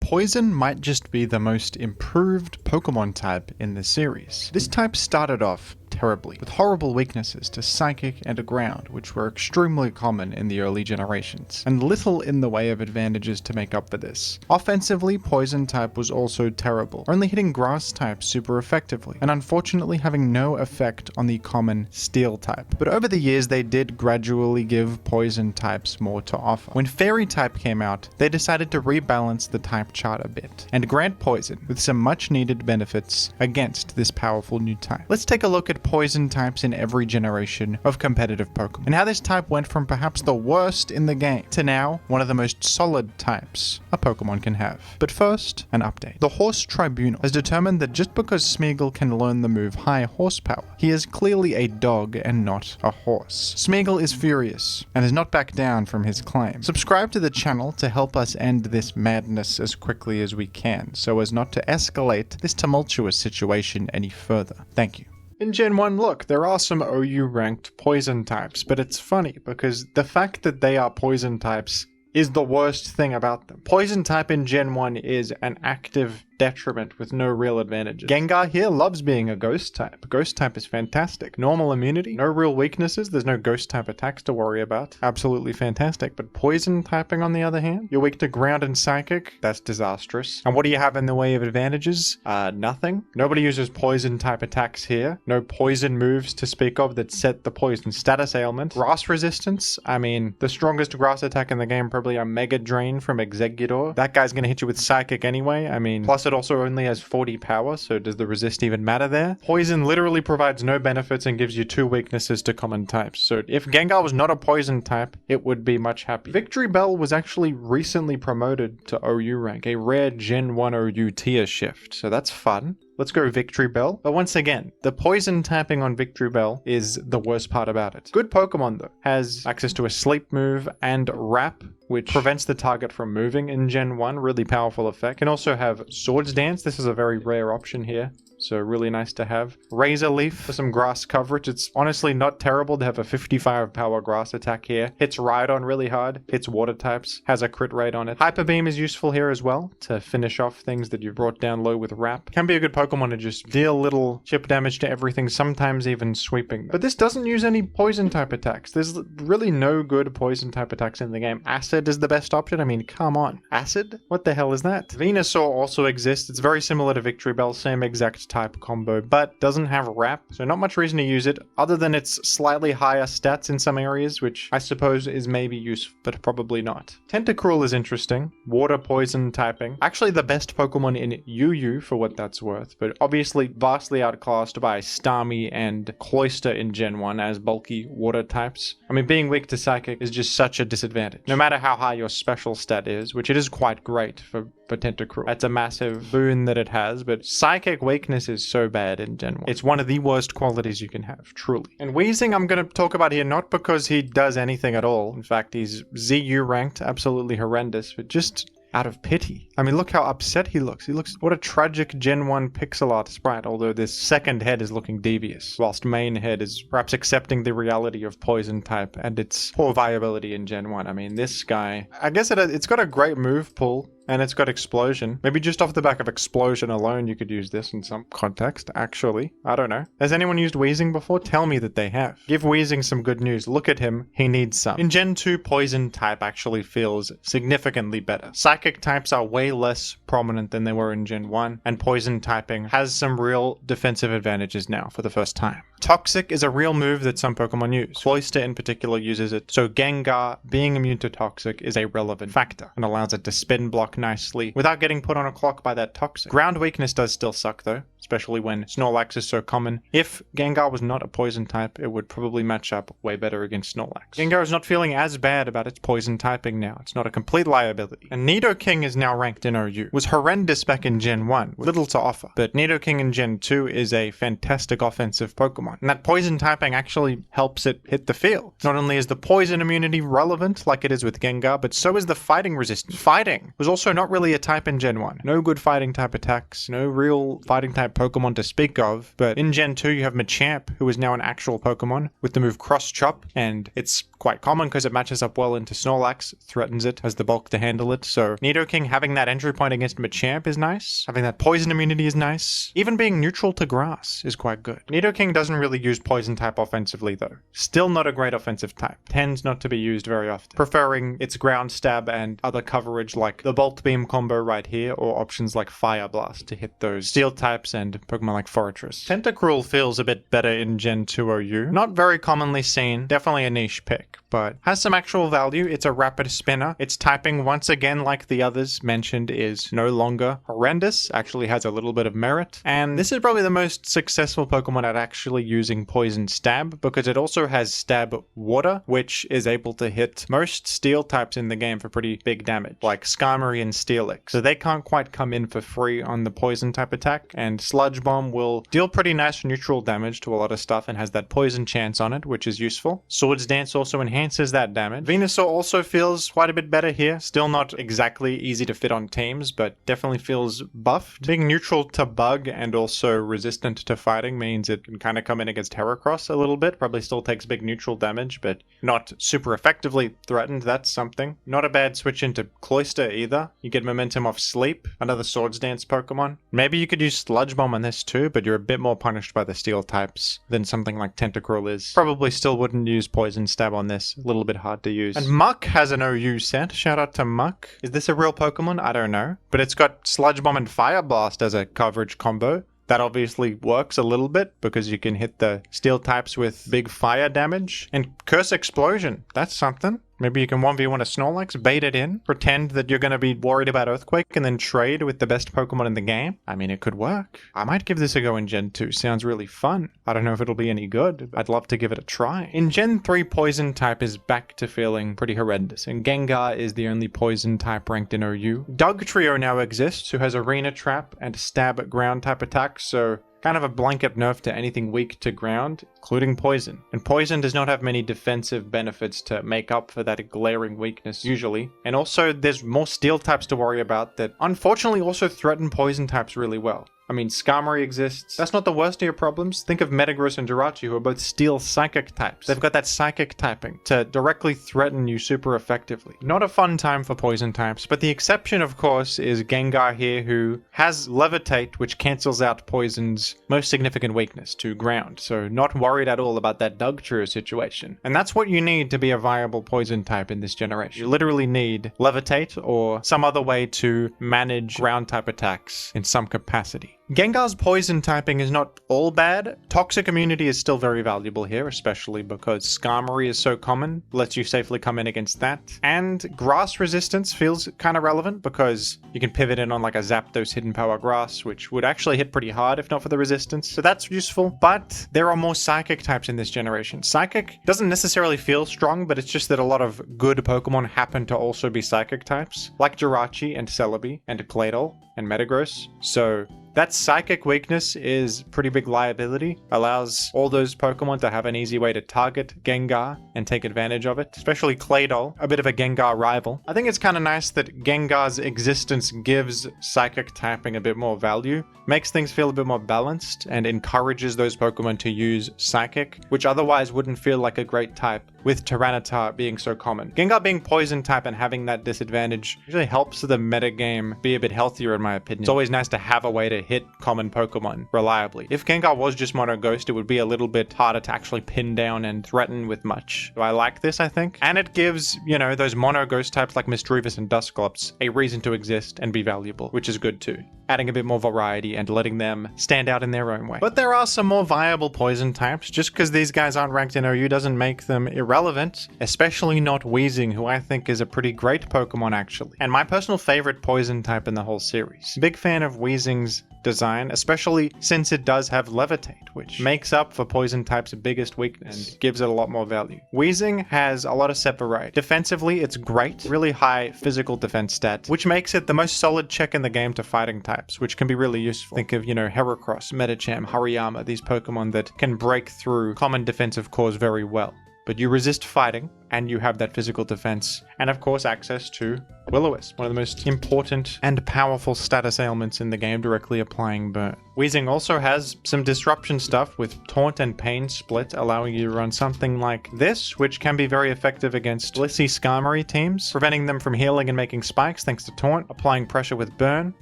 Poison might just be the most improved Pokemon type in the series. This type started off terribly, with horrible weaknesses to Psychic and Ground, which were extremely common in the early generations, and little in the way of advantages to make up for this. Offensively, Poison type was also terrible, only hitting Grass type super effectively, and unfortunately having no effect on the common Steel type. But over the years they did gradually give Poison types more to offer. When Fairy type came out, they decided to rebalance the type chart a bit, and grant Poison with some much needed benefits against this powerful new type. Let's take a look at Poison types in every generation of competitive Pokemon, and how this type went from perhaps the worst in the game to now one of the most solid types a Pokemon can have. But first, an update. The Horse Tribunal has determined that just because Smeagol can learn the move High Horsepower, he is clearly a dog and not a horse. Smeagol is furious and has not backed down from his claim. Subscribe to the channel to help us end this madness as quickly as we can, so as not to escalate this tumultuous situation any further. Thank you. In Gen 1, look, there are some OU ranked poison types, but it's funny because the fact that they are poison types is the worst thing about them. Poison type in Gen 1 is an active detriment with no real advantages. Gengar here loves being a ghost type. Ghost type is fantastic. Normal immunity, no real weaknesses, there's no ghost type attacks to worry about. Absolutely fantastic. But poison typing on the other hand, you're weak to ground and psychic, that's disastrous. And what do you have in the way of advantages? Nothing. Nobody uses poison type attacks here. No poison moves to speak of that set the poison status ailment. Grass resistance, I mean, the strongest grass attack in the game probably a Mega Drain from Exeggutor. That guy's gonna hit you with psychic anyway. I mean, plus it also only has 40 power, so does the resist even matter there? Poison literally provides no benefits and gives you 2 weaknesses to common types, so if Gengar was not a poison type, it would be much happier. Victory Bell was actually recently promoted to OU rank, a rare Gen 1 OU tier shift, so that's fun. Let's go Victory Bell. But once again, the poison tapping on Victory Bell is the worst part about it. Good Pokemon though. Has access to a sleep move and wrap, which prevents the target from moving in Gen 1. Really powerful effect. Can also have Swords Dance. This is a very rare option here, so really nice to have. Razor Leaf for some grass coverage. It's honestly not terrible to have a 55 power grass attack here. Hits Rhydon really hard. Hits water types. Has a crit rate on it. Hyper Beam is useful here as well to finish off things that you've brought down low with wrap. Can be a good Pokemon to just deal little chip damage to everything, sometimes even sweeping them. But this doesn't use any poison type attacks. There's really no good poison type attacks in the game. Acid is the best option. I mean, come on. Acid? What the hell is that? Venusaur also exists. It's very similar to Victory Bell, same exact type combo, but doesn't have wrap, so not much reason to use it other than its slightly higher stats in some areas, which I suppose is maybe useful, but probably not. Tentacruel is interesting. Water poison typing. Actually the best Pokemon in UU for what that's worth, but obviously vastly outclassed by Starmie and Cloyster in Gen 1 as bulky water types. I mean, being weak to Psychic is just such a disadvantage. No matter how high your special stat is, which it is quite great for Tentacruel. That's a massive boon that it has, but Psychic weakness is so bad in Gen 1. It's one of the worst qualities you can have, truly. And Weezing I'm going to talk about here not because he does anything at all. In fact, he's ZU ranked, absolutely horrendous, but just out of pity. I mean, look how upset he looks. What a tragic Gen 1 pixel art sprite, although this second head is looking devious, whilst main head is perhaps accepting the reality of poison type and its poor viability in Gen 1. I mean, this guy, I guess it's got a great move pool, and it's got Explosion. Maybe just off the back of Explosion alone, you could use this in some context, actually. I don't know. Has anyone used Weezing before? Tell me that they have. Give Weezing some good news. Look at him. He needs some. In Gen 2, Poison type actually feels significantly better. Psychic types are way less prominent than they were in Gen 1, and Poison typing has some real defensive advantages now for the first time. Toxic is a real move that some Pokemon use. Cloyster in particular uses it, so Gengar being immune to Toxic is a relevant factor and allows it to spin block nicely without getting put on a clock by that Toxic. Ground weakness does still suck though, especially when Snorlax is so common. If Gengar was not a poison type, it would probably match up way better against Snorlax. Gengar is not feeling as bad about its poison typing now. It's not a complete liability. And Nidoking is now ranked in OU. Was horrendous back in Gen 1, with little to offer. But Nidoking in Gen 2 is a fantastic offensive Pokemon. Pokemon. And that poison typing actually helps it hit the field. Not only is the poison immunity relevant, like it is with Gengar, but so is the fighting resistance. Fighting was also not really a type in Gen 1. No good fighting type attacks, no real fighting type Pokemon to speak of, but in Gen 2 you have Machamp, who is now an actual Pokemon, with the move Cross Chop, and it's quite common because it matches up well into Snorlax, threatens it, has the bulk to handle it, so Nidoking having that entry point against Machamp is nice, having that poison immunity is nice, even being neutral to grass is quite good. Nidoking doesn't really use poison type offensively though. Still not a great offensive type, tends not to be used very often, preferring its ground stab and other coverage like the Bolt Beam combo right here, or options like Fire Blast to hit those steel types and Pokemon like Forretress. Tentacruel feels a bit better in Gen 2 OU, not very commonly seen, definitely a niche pick, but has some actual value. It's a rapid spinner. Its typing, once again, like the others mentioned, is no longer horrendous, actually has a little bit of merit. And this is probably the most successful Pokemon at actually using Poison Stab, because it also has Stab Water, which is able to hit most steel types in the game for pretty big damage, like Skarmory and Steelix. So they can't quite come in for free on the poison type attack, and Sludge Bomb will deal pretty nice neutral damage to a lot of stuff and has that poison chance on it, which is useful. Swords Dance also enhances that damage. Venusaur also feels quite a bit better here. Still not exactly easy to fit on teams, but definitely feels buffed. Being neutral to Bug and also resistant to fighting means it can kind of come in against Heracross a little bit. Probably still takes big neutral damage, but not super effectively threatened. That's something. Not a bad switch into Cloyster either. You get momentum off Sleep, another Swords Dance Pokemon. Maybe you could use Sludge Bomb on this too, but you're a bit more punished by the steel types than something like Tentacruel is. Probably still wouldn't use Poison Stab on this. A little bit hard to use. And Muck has an OU set. Shout out to Muck. Is this a real Pokemon? I don't know. But it's got Sludge Bomb and Fire Blast as a coverage combo. That obviously works a little bit because you can hit the steel types with big fire damage. And Curse Explosion. That's something. Maybe you can 1v1 a Snorlax, bait it in, pretend that you're going to be worried about Earthquake, and then trade with the best Pokemon in the game. I mean, it could work. I might give this a go in Gen 2. Sounds really fun. I don't know if it'll be any good. I'd love to give it a try. In Gen 3, Poison type is back to feeling pretty horrendous, and Gengar is the only Poison type ranked in OU. Dugtrio now exists, who has Arena Trap and Stab at ground type attacks, so kind of a blanket nerf to anything weak to ground, including Poison. And Poison does not have many defensive benefits to make up for that glaring weakness usually. And also there's more steel types to worry about that unfortunately also threaten Poison types really well. I mean, Skarmory exists. That's not the worst of your problems. Think of Metagross and Jirachi, who are both steel psychic types. They've got that psychic typing to directly threaten you super effectively. Not a fun time for poison types, but the exception, of course, is Gengar here, who has Levitate, which cancels out Poison's most significant weakness to ground. So not worried at all about that Dugtrio situation. And that's what you need to be a viable poison type in this generation. You literally need Levitate or some other way to manage ground type attacks in some capacity. Gengar's poison typing is not all bad. Toxic immunity is still very valuable here, especially because Skarmory is so common, lets you safely come in against that. And grass resistance feels kind of relevant because you can pivot in on like a Zapdos Hidden Power Grass, which would actually hit pretty hard if not for the resistance. So that's useful, but there are more psychic types in this generation. Psychic doesn't necessarily feel strong, but it's just that a lot of good Pokemon happen to also be psychic types, like Jirachi and Celebi and Claydol and Metagross. So that psychic weakness is pretty big liability, allows all those Pokemon to have an easy way to target Gengar and take advantage of it, especially Claydol, a bit of a Gengar rival. I think it's kind of nice that Gengar's existence gives psychic typing a bit more value, makes things feel a bit more balanced, and encourages those Pokemon to use psychic, which otherwise wouldn't feel like a great type, with Tyranitar being so common. Gengar being poison type and having that disadvantage usually helps the metagame be a bit healthier in my opinion. It's always nice to have a way to hit common Pokemon reliably. If Gengar was just Mono Ghost, it would be a little bit harder to actually pin down and threaten with much. So I like this, I think. And it gives, you know, those Mono Ghost types like Misdreavus and Dusclops a reason to exist and be valuable, which is good too. Adding a bit more variety and letting them stand out in their own way. But there are some more viable poison types. Just because these guys aren't ranked in OU doesn't make them irrelevant, especially not Weezing, who I think is a pretty great Pokemon actually. And my personal favorite poison type in the whole series. Big fan of Weezing's design, especially since it does have Levitate, which makes up for poison type's biggest weakness and gives it a lot more value. Weezing has a lot of set variety. Defensively, it's great, really high physical defense stat, which makes it the most solid check in the game to fighting type. types, which can be really useful. Think of, Heracross, Medicham, Hariyama, these Pokemon that can break through common defensive cores very well. But you resist fighting, and you have that physical defense, and of course access to Will-O-Wisp, one of the most important and powerful status ailments in the game, directly applying burn. Weezing also has some disruption stuff with Taunt and Pain Split, allowing you to run something like this, which can be very effective against Blissey Skarmory teams, preventing them from healing and making spikes thanks to Taunt, applying pressure with Burn,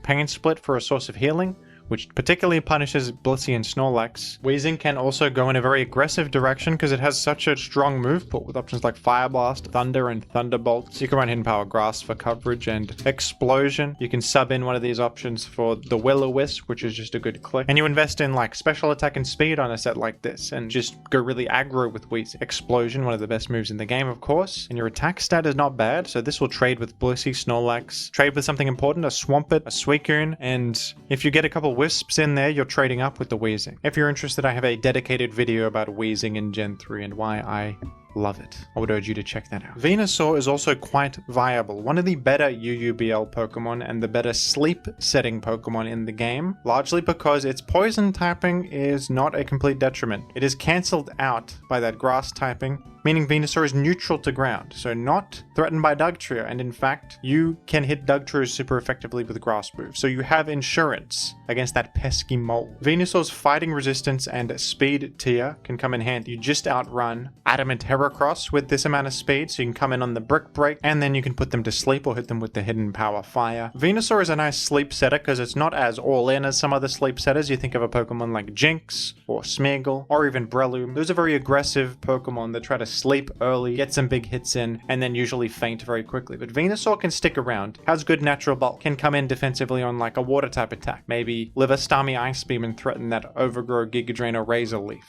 Pain Split for a source of healing, which particularly punishes Blissey and Snorlax. Weezing can also go in a very aggressive direction because it has such a strong move pool with options like Fire Blast, Thunder, and Thunderbolt. So you can run Hidden Power Grass for coverage and Explosion. You can sub in one of these options for the Will-O-Wisp, which is just a good click. And you invest in like Special Attack and Speed on a set like this and just go really aggro with Weezing. Explosion, one of the best moves in the game, of course. And your attack stat is not bad, so this will trade with Blissey, Snorlax, trade with something important, a Swampert, a Suicune, and if you get a couple Wisps in there, you're trading up with the Weezing. If you're interested, I have a dedicated video about Weezing in Gen 3 and why I love it. I would urge you to check that out. Venusaur is also quite viable. One of the better UUBL Pokemon and the better sleep setting Pokemon in the game, largely because its poison typing is not a complete detriment. It is cancelled out by that grass typing, meaning Venusaur is neutral to ground, so not threatened by Dugtrio, and in fact, you can hit Dugtrio super effectively with grass moves, so you have insurance against that pesky mole. Venusaur's fighting resistance and speed tier can come in handy. You just outrun Adamant Heracross with this amount of speed, so you can come in on the Brick Break, and then you can put them to sleep or hit them with the Hidden Power Fire. Venusaur is a nice sleep setter because it's not as all-in as some other sleep setters. You think of a Pokemon like Jinx, or Smeargle, or even Breloom. Those are very aggressive Pokemon that try to sleep early, get some big hits in, and then usually faint very quickly. But Venusaur can stick around, has good natural bulk, can come in defensively on like a water type attack. Maybe live a Starmie Ice Beam and threaten that Overgrow, Giga Drain, or Razor Leaf,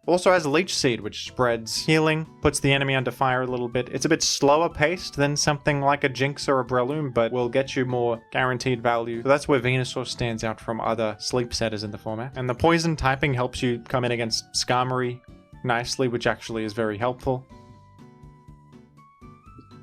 Also has Leech Seed, which spreads healing, puts the enemy under fire a little bit. It's a bit slower paced than something like a Jinx or a Breloom, but will get you more guaranteed value. So that's where Venusaur stands out from other sleep setters in the format. And the poison typing helps you come in against Skarmory nicely, which actually is very helpful.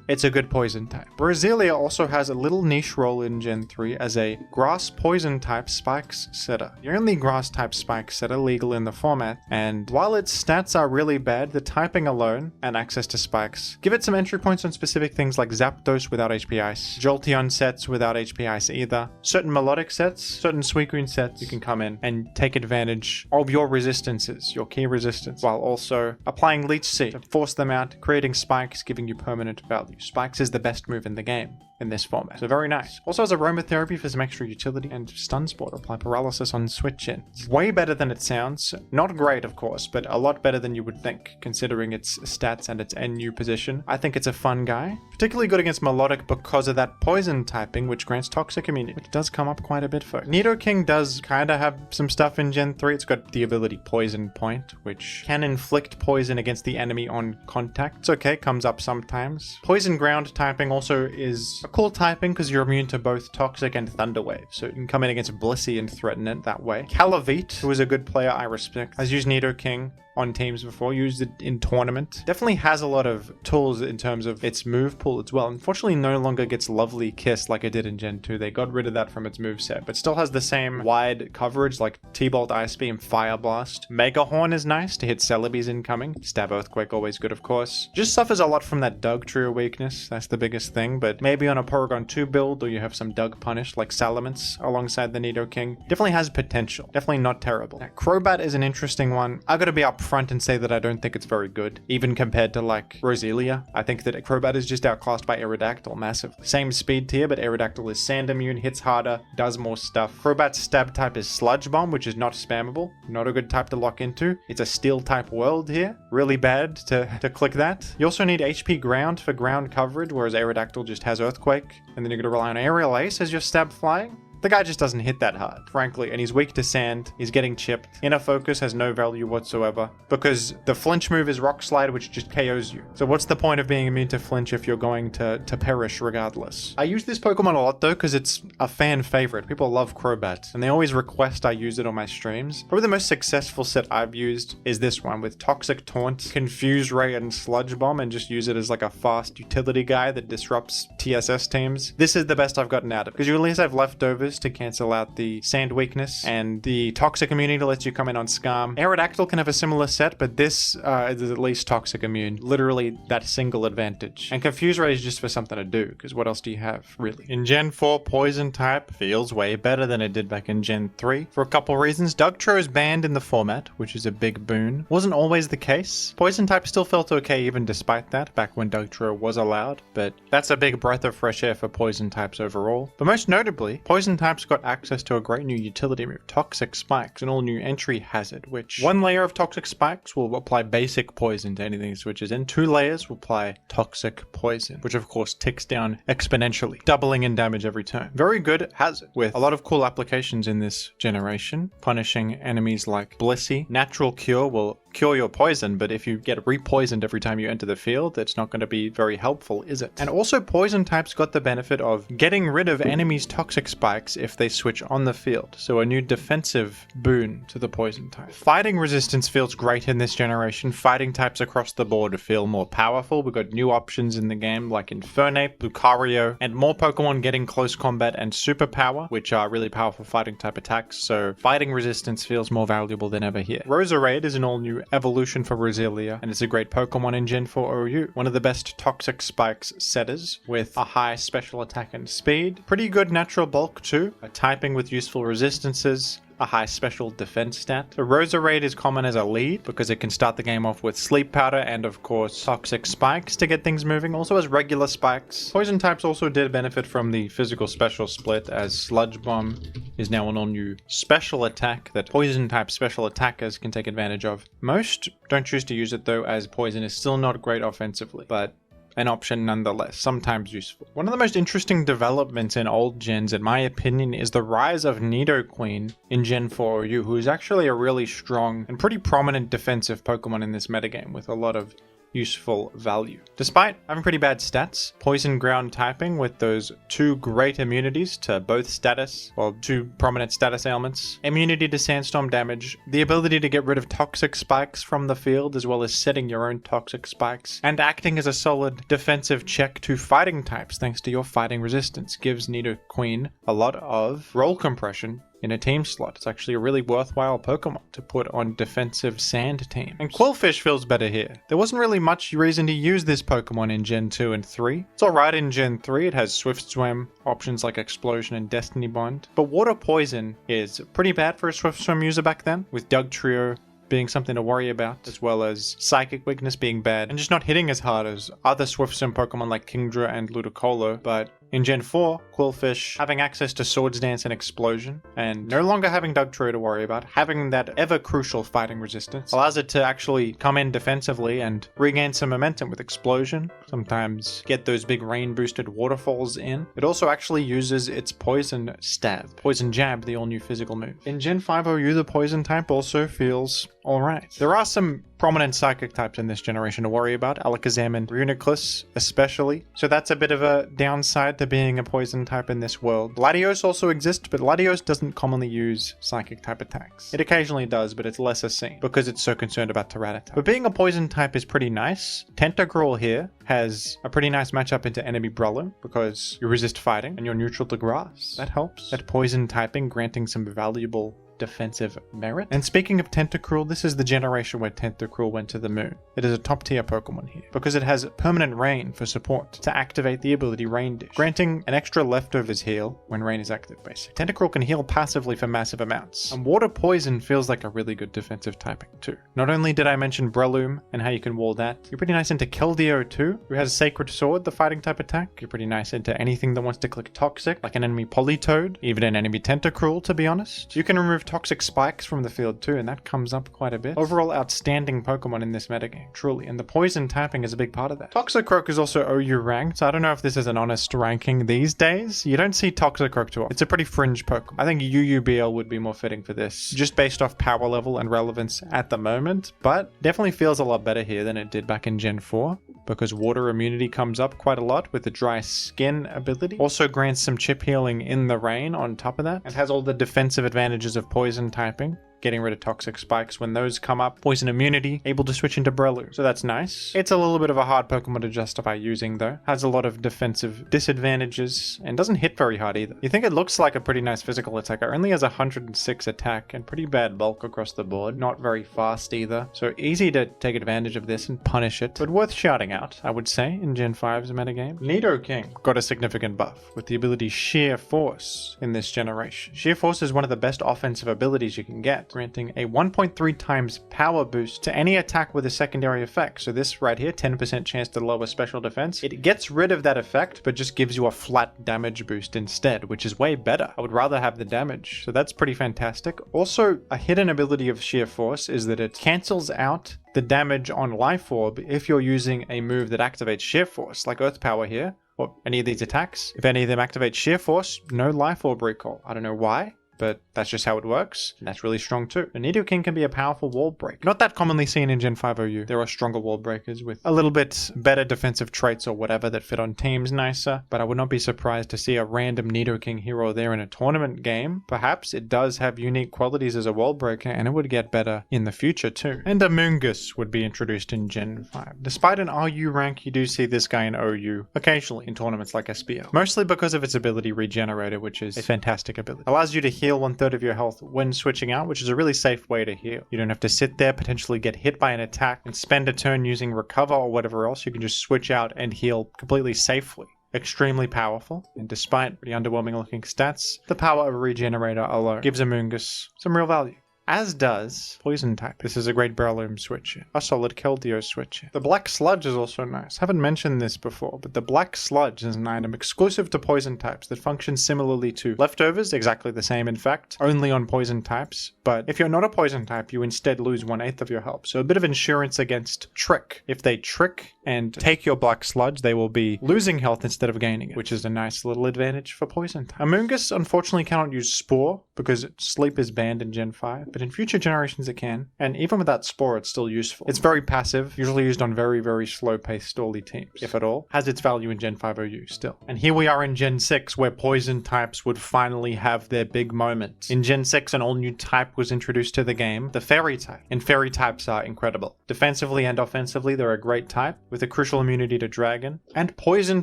It's a good poison type. Roselia also has a little niche role in Gen 3 as a grass poison type spikes setter. The only grass type spike setter legal in the format, and while its stats are really bad, the typing alone and access to spikes give it some entry points on specific things like Zapdos without HP Ice, Jolteon sets without HP Ice either, certain melodic sets, certain Suicune sets, you can come in and take advantage of your resistances, your key resistance, while also applying Leech Seed to force them out, creating spikes, giving you permanent value. Spikes is the best move in the game in this format, so very nice. Also has Aromatherapy for some extra utility, and Stun Spore to apply paralysis on switch-ins. Way better than it sounds. Not great, of course, but a lot better than you would think, considering its stats and its NU position. I think it's a fun guy. Particularly good against Melodic because of that poison typing, which grants Toxic Immunity, which does come up quite a bit, folks. Nidoking does kind of have some stuff in Gen 3. It's got the ability Poison Point, which can inflict poison against the enemy on contact. It's okay, comes up sometimes. Poison Ground typing also is a cool typing because you're immune to both Toxic and Thunder Wave, so you can come in against Blissey and threaten it that way. Calavite, who is a good player I respect, has used Nidoking on teams before, used it in tournament. Definitely has a lot of tools in terms of its move pool as well. Unfortunately, no longer gets Lovely Kiss like it did in Gen 2. They got rid of that from its moveset, but still has the same wide coverage like T-Bolt, Ice Beam, Fire Blast. Mega Horn is nice to hit Celebi's incoming. Stab Earthquake, always good, of course. Just suffers a lot from that Dugtrio weakness. That's the biggest thing, but maybe on a Porygon 2 build, or you have some Dug Punish like Salamence alongside the Nidoking. Definitely has potential. Definitely not terrible. Now, Crobat is an interesting one. I gotta be upfront and say that I don't think it's very good, even compared to like Roselia. I think that Crobat is just outclassed by Aerodactyl massively. Same speed tier, but Aerodactyl is sand immune, hits harder, does more stuff. Crobat's stab type is Sludge Bomb, which is not spammable. Not a good type to lock into. It's a steel type world here. Really bad to click that. You also need HP Ground for ground coverage, whereas Aerodactyl just has Earthquake, and then you're gonna rely on Aerial Ace as your stab flying. The guy just doesn't hit that hard, frankly, and he's weak to sand, he's getting chipped. Inner Focus has no value whatsoever, because the flinch move is Rock Slide, which just KOs you. So what's the point of being immune to flinch if you're going to perish regardless? I use this Pokemon a lot though, because it's a fan favorite. People love Crobat, and they always request I use it on my streams. Probably the most successful set I've used is this one, with Toxic Taunt, Confuse Ray, and Sludge Bomb, and just use it as like a fast utility guy that disrupts TSS teams. This is the best I've gotten out of it, because you at least have leftovers. Metamorphosis to cancel out the Sand weakness, and the Toxic immunity lets you come in on Scarm. Aerodactyl can have a similar set, but this is at least Toxic immune. Literally that single advantage. And Confuse Ray is just for something to do, because what else do you have, really? In Gen 4, Poison type feels way better than it did back in Gen 3. For a couple reasons. Dugtrio is banned in the format, which is a big boon. Wasn't always the case. Poison type still felt okay even despite that, back when Dugtrio was allowed, but that's a big breath of fresh air for Poison types overall. But most notably, Poison types got access to a great new utility move, Toxic Spikes, an all new entry hazard, which one layer of Toxic Spikes will apply basic poison to anything it switches in. 2 layers will apply Toxic Poison, which of course ticks down exponentially, doubling in damage every turn. Very good hazard, with a lot of cool applications in this generation, punishing enemies like Blissey. Natural Cure will cure your poison, but if you get re-poisoned every time you enter the field, it's not going to be very helpful, is it? And also Poison types got the benefit of getting rid of enemies' Toxic Spikes if they switch on the field, so a new defensive boon to the Poison type. Fighting resistance feels great in this generation. Fighting types across the board feel more powerful. We've got new options in the game like Infernape, Lucario, and more Pokemon getting close combat and superpower, which are really powerful fighting type attacks, so fighting resistance feels more valuable than ever here. Roserade is an all new evolution for Roselia, and it's a great Pokemon in Gen 4 OU. One of the best Toxic Spikes setters, with a high special attack and speed. Pretty good natural bulk too, a typing with useful resistances, a high special defense stat. The Roserade is common as a lead because it can start the game off with Sleep Powder and of course Toxic Spikes to get things moving, also as regular spikes. Poison types also did benefit from the physical special split, as Sludge Bomb is now an all new special attack that Poison type special attackers can take advantage of. Most don't choose to use it though, as Poison is still not great offensively, but an option nonetheless, sometimes useful. One of the most interesting developments in old gens, in my opinion, is the rise of Nidoqueen in Gen 4 OU, who is actually a really strong and pretty prominent defensive Pokemon in this metagame with a lot of useful value. Despite having pretty bad stats, Poison Ground typing with those 2 great immunities to both status, or 2 prominent status ailments, immunity to Sandstorm damage, the ability to get rid of Toxic Spikes from the field as well as setting your own Toxic Spikes, and acting as a solid defensive check to fighting types thanks to your fighting resistance, gives Nidoqueen a lot of role compression in a team slot. It's actually a really worthwhile Pokemon to put on defensive sand team. And Quillfish feels better here. There wasn't really much reason to use this Pokemon in Gen 2 and 3. It's alright in Gen 3, it has Swift Swim, options like Explosion and Destiny Bond. But Water Poison is pretty bad for a Swift Swim user back then, with Dugtrio being something to worry about, as well as Psychic Weakness being bad, and just not hitting as hard as other Swift Swim Pokemon like Kingdra and Ludicolo. But in Gen 4, Quillfish having access to Swords Dance and Explosion, and no longer having Dugtrio to worry about, having that ever crucial fighting resistance, allows it to actually come in defensively and regain some momentum with Explosion, sometimes get those big rain boosted waterfalls in. It also actually uses its Poison Stab, Poison Jab, the all new physical move. In Gen 5 OU, the Poison type also feels alright. There are some prominent Psychic types in this generation to worry about, Alakazam and Reuniclus especially, so that's a bit of a downside to being a Poison type in this world. Latios also exists, but Latios doesn't commonly use Psychic type attacks. It occasionally does, but it's less a scene because it's so concerned about Tyranitar. But being a Poison type is pretty nice. Tentacruel here has a pretty nice matchup into enemy Brawler because you resist fighting and you're neutral to grass. That helps. That Poison typing granting some valuable defensive merit. And speaking of Tentacruel, this is the generation where Tentacruel went to the moon. It is a top tier Pokemon here because it has permanent rain for support to activate the ability Rain Dish, granting an extra leftovers heal when rain is active basically. Tentacruel can heal passively for massive amounts, and Water Poison feels like a really good defensive typing too. Not only did I mention Breloom and how you can wall that, you're pretty nice into Keldeo too, who has Sacred Sword, the fighting type attack. You're pretty nice into anything that wants to click Toxic, like an enemy Politoed, even an enemy Tentacruel to be honest. You can remove Toxic Spikes from the field too, and that comes up quite a bit. Overall outstanding Pokemon in this metagame, truly, and the Poison typing is a big part of that. Toxicroak is also OU ranked, so I don't know if this is an honest ranking these days. You don't see Toxicroak too often. It's a pretty fringe Pokemon. I think UUBL would be more fitting for this, just based off power level and relevance at the moment, but definitely feels a lot better here than it did back in Gen 4, because water immunity comes up quite a lot with the dry skin ability. Also grants some chip healing in the rain on top of that, and has all the defensive advantages of poison typing, getting rid of toxic spikes when those come up. Poison immunity, able to switch into Breloom, so that's nice. It's a little bit of a hard Pokemon to justify using though. Has a lot of defensive disadvantages and doesn't hit very hard either. You think it looks like a pretty nice physical attacker, only has 106 attack and pretty bad bulk across the board. Not very fast either, so easy to take advantage of this and punish it, but worth shouting out, I would say, in Gen 5's metagame. Nidoking got a significant buff with the ability Sheer Force in this generation. Sheer Force is one of the best offensive abilities you can get, granting a 1.3 times power boost to any attack with a secondary effect. So this right here, 10% chance to lower special defense. It gets rid of that effect, but just gives you a flat damage boost instead, which is way better. I would rather have the damage, so that's pretty fantastic. Also, a hidden ability of Sheer Force is that it cancels out the damage on Life Orb if you're using a move that activates Sheer Force, like Earth Power here, or any of these attacks. If any of them activate Sheer Force, no Life Orb recall. I don't know why, but that's just how it works, and that's really strong too. And Nidoking can be a powerful wall break. Not that commonly seen in Gen 5 OU. There are stronger wall breakers with a little bit better defensive traits or whatever that fit on teams nicer, but I would not be surprised to see a random Nidoking here or there in a tournament game. Perhaps it does have unique qualities as a wall breaker, and it would get better in the future too. And Amoonguss would be introduced in Gen 5. Despite an RU rank, you do see this guy in OU occasionally in tournaments like SPL. Mostly because of its ability Regenerator, which is a fantastic ability. Allows you to heal 1/3 of your health when switching out, which is a really safe way to heal. You don't have to sit there, potentially get hit by an attack, and spend a turn using recover or whatever else. You can just switch out and heal completely safely. Extremely powerful, and despite pretty underwhelming looking stats, the power of Regenerator alone gives Amoonguss some real value. As does Poison type. This is a great Breloom switcher. A solid Keldeo switcher. The Black Sludge is also nice. Haven't mentioned this before, but the Black Sludge is an item exclusive to Poison types that functions similarly to Leftovers, exactly the same in fact, only on Poison types. But if you're not a Poison type, you instead lose 1/8 of your health. So a bit of insurance against Trick. If they trick and take your Black Sludge, they will be losing health instead of gaining it, which is a nice little advantage for Poison type. Amoonguss unfortunately cannot use Spore because Sleep is banned in Gen 5, but in future generations it can, and even without Spore it's still useful. It's very passive, usually used on very, very slow-paced stally teams, if at all. Has its value in Gen 5 OU still. And here we are in Gen 6, where Poison types would finally have their big moment. In Gen 6, an all-new type was introduced to the game, the Fairy type, and Fairy types are incredible. Defensively and offensively, they're a great type, with a crucial immunity to Dragon, and Poison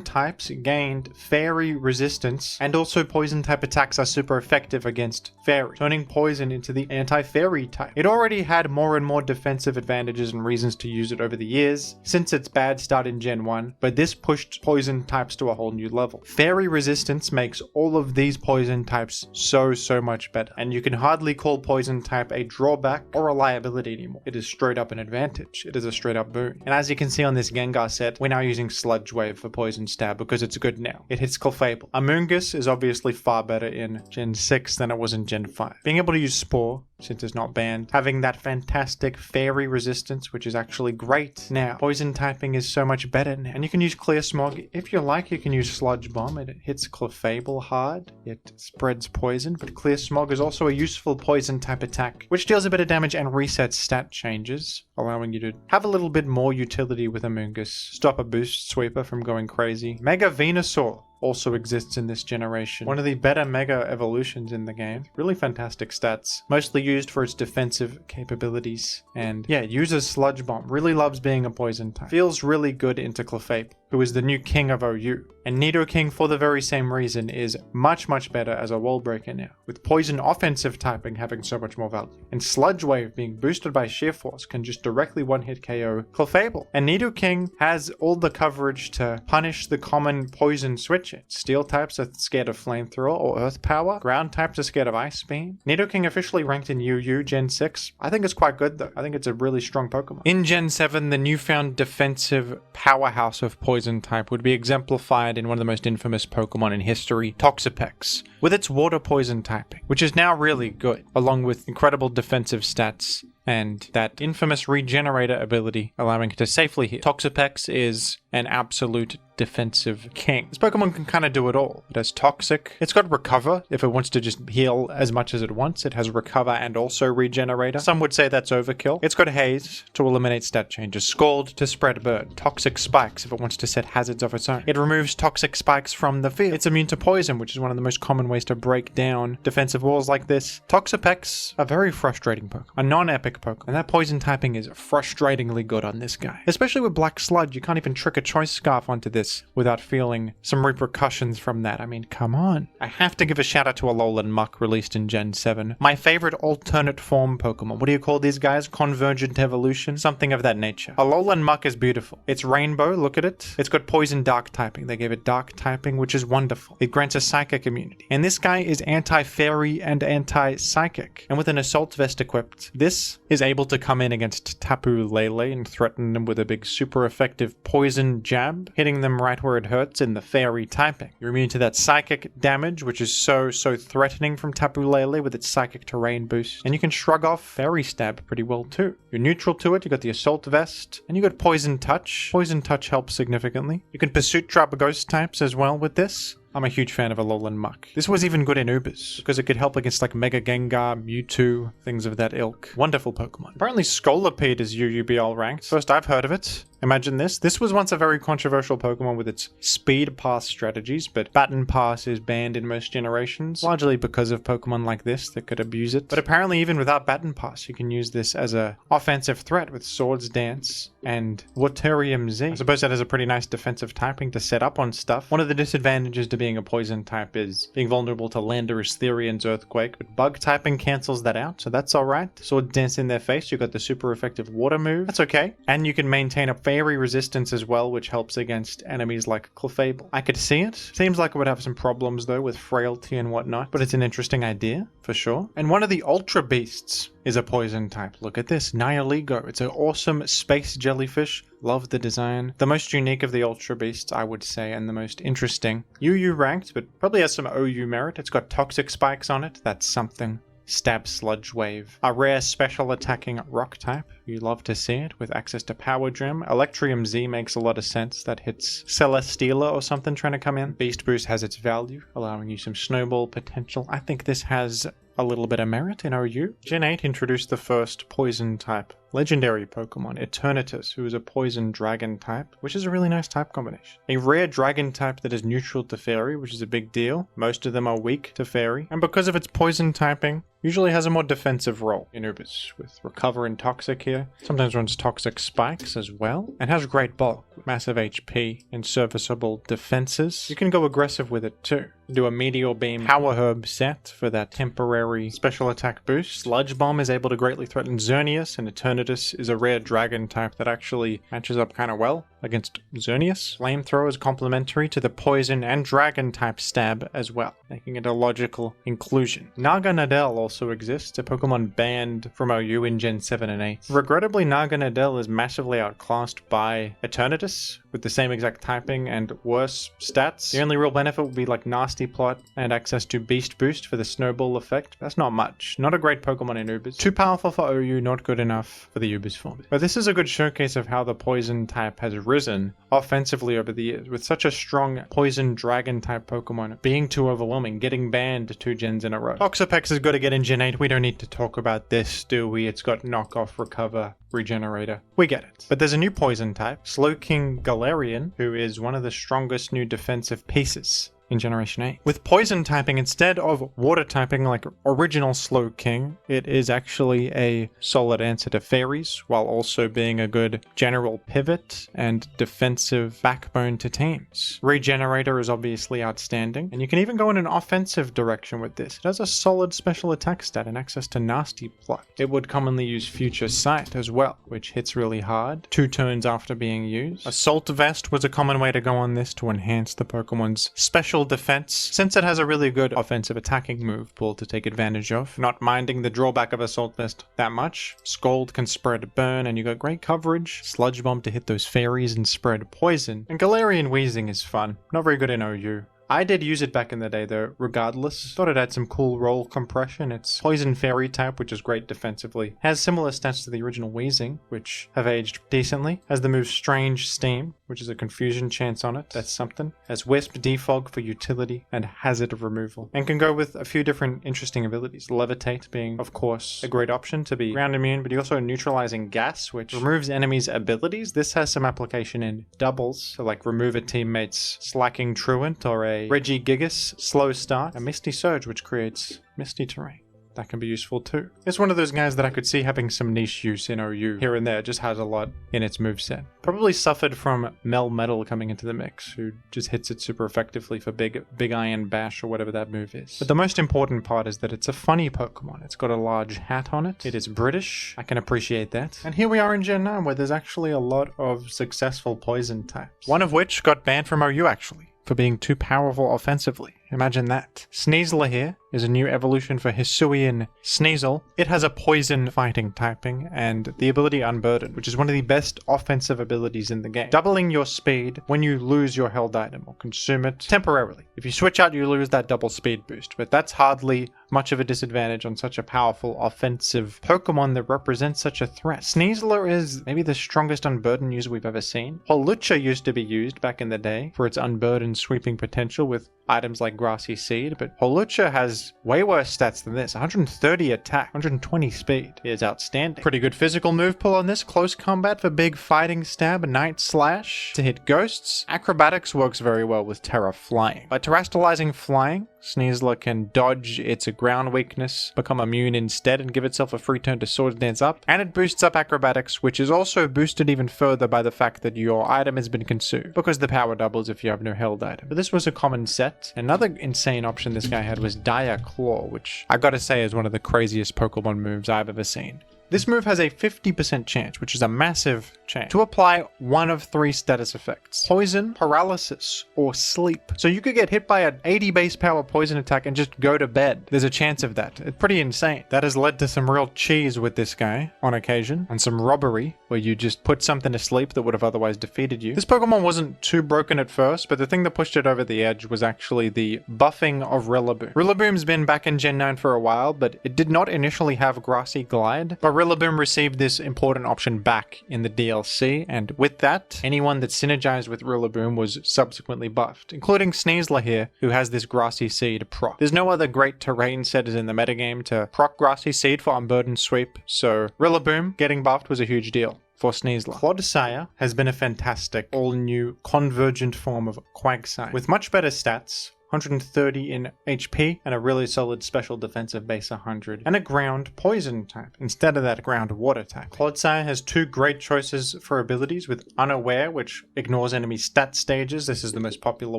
types gained Fairy resistance, and also Poison type attacks are super effective against Fairy, turning Poison into the anti-Fairy type. It already had more and more defensive advantages and reasons to use it over the years, since its bad start in Gen 1, but this pushed Poison types to a whole new level. Fairy resistance makes all of these Poison types so much better, and you can hardly call Poison type a drawback or a liability anymore. It is straight up an advantage. It is a straight up boon. And as you can see on this Gengar set, we're now using Sludge Wave for Poison Stab because it's good now. It hits Clefable. Amoonguss is obviously far better in Gen 6 than it was in Gen 5. Being able to use Spore, since it's not banned, having that fantastic Fairy resistance, which is actually great now. Poison typing is so much better now. And you can use Clear Smog. If you like, you can use Sludge Bomb. It hits Clefable hard. It spreads poison, but Clear Smog is also a useful Poison type attack, which deals a bit of damage and resets stat changes, allowing you to have a little bit more utility with Amoonguss. Stop a Boost Sweeper from going crazy. Mega Venusaur also exists in this generation. One of the better Mega evolutions in the game. Really fantastic stats. Mostly used for its defensive capabilities. And yeah, uses Sludge Bomb. Really loves being a Poison type. Feels really good into Clefable, who is the new king of OU. And Nidoking, for the very same reason, is much better as a wall breaker now, with Poison offensive typing having so much more value. And Sludge Wave being boosted by Sheer Force can just directly one-hit KO Clefable. And Nidoking has all the coverage to punish the common Poison switch. Steel types are scared of Flamethrower or Earth Power. Ground types are scared of Ice Beam. Nidoking officially ranked in UU Gen 6. I think it's quite good though. I think it's a really strong Pokemon. In Gen 7, the newfound defensive powerhouse of Poison type would be exemplified in one of the most infamous Pokemon in history, Toxapex, with its Water Poison typing, which is now really good, along with incredible defensive stats and that infamous Regenerator ability allowing it to safely heal. Toxapex is an absolute defensive king. This Pokemon can kind of do it all. It has Toxic. It's got Recover if it wants to just heal as much as it wants. It has Recover and also Regenerator. Some would say that's overkill. It's got Haze to eliminate stat changes. Scald to spread burn. Toxic Spikes if it wants to set hazards of its own. It removes Toxic Spikes from the field. It's immune to Poison, which is one of the most common ways to break down defensive walls like this. Toxapex, a very frustrating Pokemon. A non-epic Pokemon. And that Poison typing is frustratingly good on this guy. Especially with Black Sludge, you can't even trick a Choice Scarf onto this without feeling some repercussions from that. I mean, come on. I have to give a shout out to Alolan Muck released in Gen 7. My favorite alternate form Pokemon. What do you call these guys? Convergent evolution? Something of that nature. Alolan Muck is beautiful. It's rainbow, look at it. It's got poison dark typing. They gave it dark typing, which is wonderful. It grants a psychic immunity. And this guy is anti-fairy and anti-psychic. And with an assault vest equipped, this is able to come in against Tapu Lele and threaten them with a big super effective poison jab, hitting them right where it hurts in the fairy typing. You're immune to that psychic damage, which is so threatening from Tapu Lele with its psychic terrain boost. And you can shrug off Fairy Stab pretty well too. You're neutral to it, you got the Assault Vest, and you got Poison Touch. Poison Touch helps significantly. You can Pursuit Trap Ghost types as well with this. I'm a huge fan of Alolan Muck. This was even good in Ubers, because it could help against like Mega Gengar, Mewtwo, things of that ilk. Wonderful Pokemon. Apparently Scolipede is UUBL ranked. First I've heard of it. Imagine this. This was once a very controversial Pokemon with its Speed Pass strategies, but Baton Pass is banned in most generations, largely because of Pokemon like this that could abuse it. But apparently even without Baton Pass, you can use this as a offensive threat with Swords Dance and Waterium Z. I suppose that has a pretty nice defensive typing to set up on stuff. One of the disadvantages to being a poison type is being vulnerable to Landorus, Therian's Earthquake, but bug typing cancels that out, so that's alright. Sword Dance in their face, you got the super effective water move, that's okay. And you can maintain a fairy resistance as well, which helps against enemies like Clefable. I could see it. Seems like it would have some problems though with frailty and whatnot, but it's an interesting idea, for sure. And one of the Ultra Beasts is a poison type. Look at this, Nihilego. It's an awesome space jellyfish. Love the design. The most unique of the Ultra Beasts, I would say, and the most interesting. UU ranked, but probably has some OU merit. It's got Toxic Spikes on it. That's something. Stab Sludge Wave. A rare special attacking rock type. You love to see it with access to Power Gem. Electrium Z makes a lot of sense. That hits Celesteela or something trying to come in. Beast Boost has its value, allowing you some snowball potential. I think this has a little bit of merit in OU. Gen 8 introduced the first poison type legendary Pokemon, Eternatus, who is a poison dragon type, which is a really nice type combination. A rare dragon type that is neutral to fairy, which is a big deal. Most of them are weak to fairy, and because of its poison typing, usually has a more defensive role in Ubers, with Recover and Toxic here. Sometimes runs Toxic Spikes as well, and has great bulk, massive HP, and serviceable defenses. You can go aggressive with it too. Do a Meteor Beam Power Herb set for that temporary special attack boost. Sludge Bomb is able to greatly threaten Xerneas, and Eternatus is a rare dragon type that actually matches up kind of well against Xerneas. Flamethrower is complementary to the poison and dragon type stab as well, making it a logical inclusion. Naganadel also exists, a Pokemon banned from OU in Gen 7 and 8. Regrettably, Naganadel is massively outclassed by Eternatus, with the same exact typing and worse stats. The only real benefit would be like Nasty Plot and access to Beast Boost for the snowball effect. That's not much. Not a great Pokemon in Ubers. Too powerful for OU, not good enough for the Ubers form. But this is a good showcase of how the poison type has risen offensively over the years, with such a strong poison dragon type Pokemon being too overwhelming, getting banned 2 gens in a row. Toxapex is good to get in Gen 8. We don't need to talk about this, do we? It's got Knockoff, Recover, Regenerator. We get it. But there's a new poison type, Slowking Galarian, who is one of the strongest new defensive pieces in Generation 8. With poison typing instead of water typing like original Slowking, it is actually a solid answer to fairies, while also being a good general pivot and defensive backbone to teams. Regenerator is obviously outstanding, and you can even go in an offensive direction with this. It has a solid special attack stat and access to Nasty Plot. It would commonly use Future Sight as well, which hits really hard 2 turns after being used. Assault Vest was a common way to go on this to enhance the Pokemon's special defense, since it has a really good offensive attacking move pool to take advantage of. Not minding the drawback of Assault Vest that much. Scald can spread burn, and you got great coverage. Sludge Bomb to hit those fairies and spread poison. And Galarian Wheezing is fun. Not very good in OU. I did use it back in the day though, regardless. Thought it had some cool roll compression. It's Poison Fairy type, which is great defensively. Has similar stats to the original Wheezing, which have aged decently. Has the move Strange Steam, which is a confusion chance on it. That's something. Has Wisp Defog for utility and hazard removal. And can go with a few different interesting abilities. Levitate being, of course, a great option to be ground immune, but also neutralizing gas, which removes enemies' abilities. This has some application in doubles, so like remove a teammate's Slacking Truant or a Regigigas slow start. A Misty Surge, which creates misty terrain. That can be useful too. It's one of those guys that I could see having some niche use in OU here and there. It just has a lot in its moveset. Probably suffered from Mel Metal coming into the mix, who just hits it super effectively for Big Iron Bash or whatever that move is. But the most important part is that it's a funny Pokemon. It's got a large hat on it. It is British. I can appreciate that. And here we are in Gen 9 where there's actually a lot of successful poison types. One of which got banned from OU actually, for being too powerful offensively. Imagine that. Sneasler here is a new evolution for Hisuian Sneasel. It has a poison fighting typing and the ability Unburden, which is one of the best offensive abilities in the game. Doubling your speed when you lose your held item or consume it temporarily. If you switch out, you lose that double speed boost, but that's hardly much of a disadvantage on such a powerful offensive Pokemon that represents such a threat. Sneasler is maybe the strongest Unburden user we've ever seen. Holucha used to be used back in the day for its Unburden sweeping potential with items like Grassy Seed, but Holucha has way worse stats than this. 130 attack, 120 speed is outstanding. Pretty good physical move pull on this. Close combat for big fighting stab, Night Slash to hit ghosts. Acrobatics works very well with Terra Flying. By terastallizing flying, Sneasler can dodge its ground weakness, become immune instead, and give itself a free turn to Swords Dance up. And it boosts up acrobatics, which is also boosted even further by the fact that your item has been consumed, because the power doubles if you have no held item. But this was a common set. Another insane option this guy had was Dire Claw, which I gotta say is one of the craziest Pokemon moves I've ever seen. This move has a 50% chance, which is a massive chance, to apply one of 3 status effects: poison, paralysis, or sleep. So you could get hit by an 80 base power poison attack and just go to bed. There's a chance of that. It's pretty insane. That has led to some real cheese with this guy on occasion, and some robbery where you just put something to sleep that would have otherwise defeated you. This Pokemon wasn't too broken at first, but the thing that pushed it over the edge was actually the buffing of Rillaboom. Rillaboom's been back in Gen 9 for a while, but it did not initially have Grassy Glide, but Rillaboom received this important option back in the DLC, and with that, anyone that synergized with Rillaboom was subsequently buffed, including Sneasler here, who has this Grassy Seed proc. There's no other great terrain setters in the metagame to proc Grassy Seed for Unburden Sweep, so Rillaboom getting buffed was a huge deal for Sneasler. Clodsire has been a fantastic, all-new, convergent form of Quagsire, with much better stats, 130 in HP, and a really solid special defensive base 100, and a ground poison type instead of that ground water type. Clodsire has 2 great choices for abilities, with Unaware, which ignores enemy stat stages, this is the most popular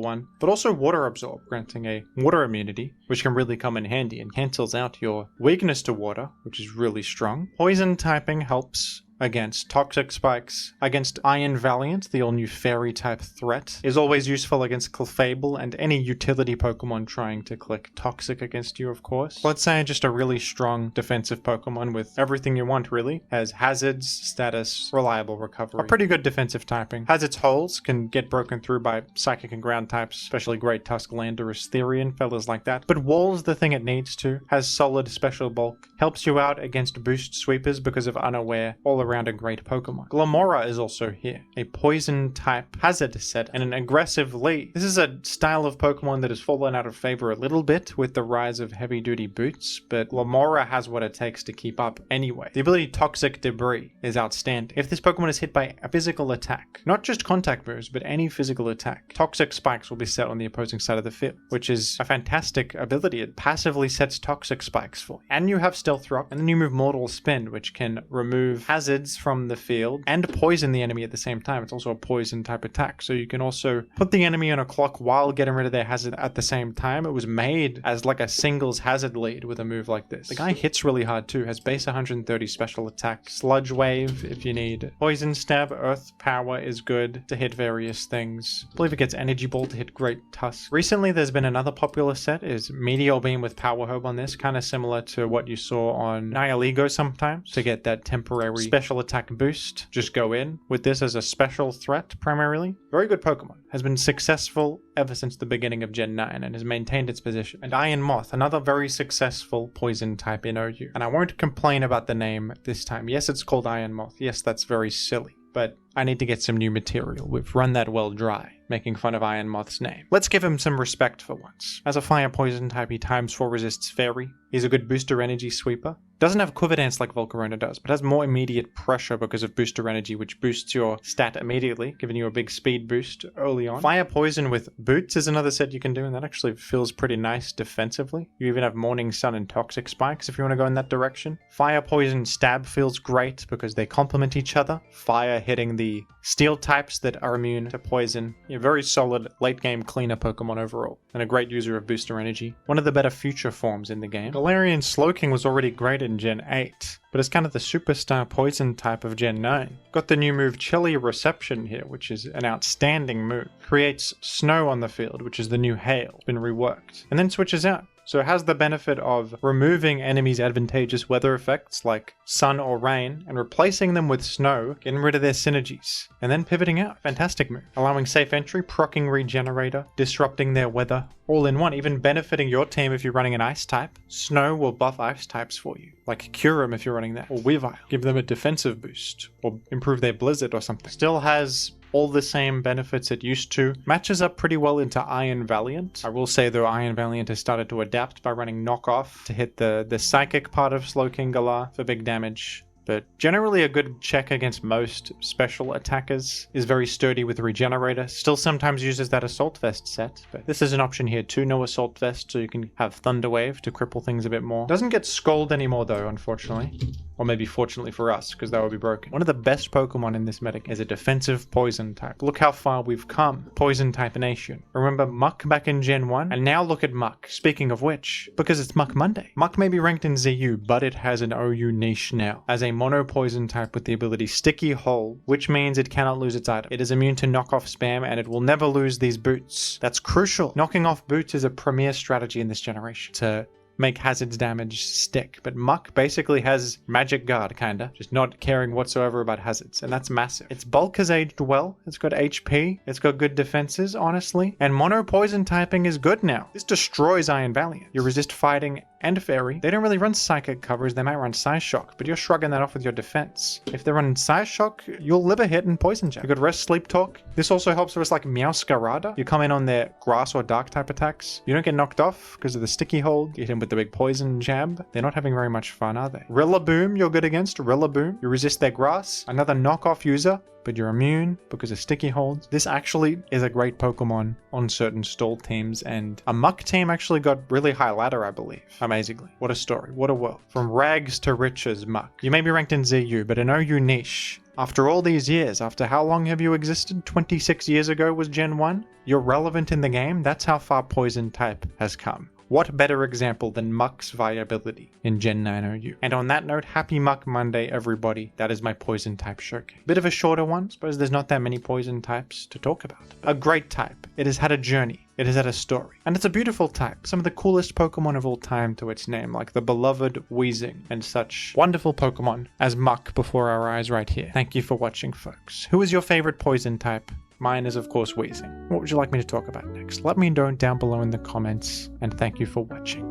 one, but also Water Absorb, granting a water immunity, which can really come in handy and cancels out your weakness to water, which is really strong. Poison typing helps against Toxic Spikes, against Iron Valiant, the all-new fairy-type threat, is always useful against Clefable and any utility Pokemon trying to click Toxic against you, of course. Let's say just a really strong defensive Pokemon with everything you want, really. Has Hazards, Status, Reliable Recovery. A pretty good defensive typing. Has its holes, can get broken through by Psychic and Ground types, especially Great Tusk, Landorus, Therian, fellas like that. But Wall's the thing it needs to. Has solid special bulk. Helps you out against boost sweepers because of Unaware, all around a great Pokemon. Glamora is also here, a poison type hazard set and an aggressive lead. This is a style of Pokemon that has fallen out of favor a little bit with the rise of heavy duty boots, but Glamora has what it takes to keep up anyway. The ability Toxic Debris is outstanding. If this Pokemon is hit by a physical attack, not just contact moves, but any physical attack, Toxic Spikes will be set on the opposing side of the field, which is a fantastic ability. It passively sets Toxic Spikes for you. And you have Stealth Rock, and then you move Mortal Spin, which can remove hazards from the field and poison the enemy at the same time. It's also a poison type attack, so you can also put the enemy on a clock while getting rid of their hazard at the same time. It was made as like a singles hazard lead with a move like this. The guy hits really hard too, has base 130 special attack, Sludge Wave if you need Poison Stab, Earth Power is good to hit various things. I believe it gets Energy Ball to hit Great Tusk. Recently there's been another popular set, is Meteor Beam with Power Herb on this, kind of similar to what you saw on Nihilego sometimes, to get that temporary special special attack boost. Just go in with this as a special threat primarily. Very good Pokemon. Has been successful ever since the beginning of Gen 9 and has maintained its position. And Iron Moth, another very successful poison type in OU. And I won't complain about the name this time. Yes, it's called Iron Moth. Yes, that's very silly. But I need to get some new material. We've run that well dry, making fun of Iron Moth's name. Let's give him some respect for once. As a fire poison type, he ×4 resists Fairy. He's a good booster energy sweeper. Doesn't have Quiver Dance like Volcarona does, but has more immediate pressure because of booster energy, which boosts your stat immediately, giving you a big speed boost early on. Fire Poison with Boots is another set you can do, and that actually feels pretty nice defensively. You even have Morning Sun and Toxic Spikes if you want to go in that direction. Fire Poison Stab feels great because they complement each other. Fire hitting the Steel types that are immune to poison. A very solid late game cleaner Pokemon overall, and a great user of booster energy. One of the better future forms in the game. Galarian Slowking was already great in Gen 8, but it's kind of the superstar poison type of Gen 9. Got the new move Chilly Reception here, which is an outstanding move. Creates snow on the field, which is the new hail. It's been reworked. And then switches out. So it has the benefit of removing enemies' advantageous weather effects like sun or rain and replacing them with snow, getting rid of their synergies, and then pivoting out. Fantastic move. Allowing safe entry, proccing Regenerator, disrupting their weather, all in one, even benefiting your team if you're running an ice type. Snow will buff ice types for you, like Kyurem if you're running that, or Weavile. Give them a defensive boost, or improve their Blizzard or something. Still has all the same benefits it used to. Matches up pretty well into Iron Valiant. I will say though, Iron Valiant has started to adapt by running knockoff to hit the psychic part of Slowking Galar for big damage. But generally a good check against most special attackers. Is very sturdy with Regenerator. Still sometimes uses that Assault Vest set, but this is an option here too. No Assault Vest, so you can have Thunder Wave to cripple things a bit more. Doesn't get Scold anymore though, unfortunately. Or maybe fortunately for us, because that would be broken. One of the best Pokemon in this meta is a defensive poison type. Look how far we've come. Poison type nation. Remember Muck back in Gen 1? And now look at Muck. Speaking of which, because it's Muck Monday. Muck may be ranked in ZU, but it has an OU niche now. As a mono poison type with the ability Sticky Hole, which means it cannot lose its item. It is immune to knockoff spam, and it will never lose these boots. That's crucial. Knocking off boots is a premier strategy in this generation to make Hazard's damage stick, but Muck basically has Magic Guard, kinda, just not caring whatsoever about Hazards, and that's massive. Its bulk has aged well, it's got HP, it's got good defenses, honestly, and mono poison typing is good now. This destroys Iron Valiant. You resist fighting and Fairy. They don't really run Psychic covers, they might run Psyshock, but you're shrugging that off with your defense. If they're running Psyshock, you'll live a hit and Poison Jab. You got Rest, Sleep, Talk. This also helps with like Meowscarada. You come in on their Grass or Dark type attacks. You don't get knocked off because of the Sticky Hold. You hit him with the big Poison Jab. They're not having very much fun, are they? Rillaboom, you're good against. Rillaboom. You resist their Grass. Another knockoff user, but you're immune because of Sticky Holds. This actually is a great Pokemon on certain stall teams, and a Muck team actually got really high ladder, I believe. Amazingly. What a story. What a world. From rags to riches, Muck. You may be ranked in ZU, but in OU niche, after all these years, after how long have you existed? 26 years ago was Gen 1? You're relevant in the game? That's how far Poison type has come. What better example than Muck's viability in Gen 9 OU? And on that note, happy Muck Monday, everybody. That is my Poison type showcase. Bit of a shorter one. Suppose there's not that many Poison types to talk about. A great type. It has had a journey. It has had a story. And it's a beautiful type. Some of the coolest Pokemon of all time to its name, like the beloved Weezing and such wonderful Pokemon as Muck before our eyes right here. Thank you for watching, folks. Who is your favorite Poison type? Mine is, of course, Weezing. What would you like me to talk about next? Let me know down below in the comments, and thank you for watching.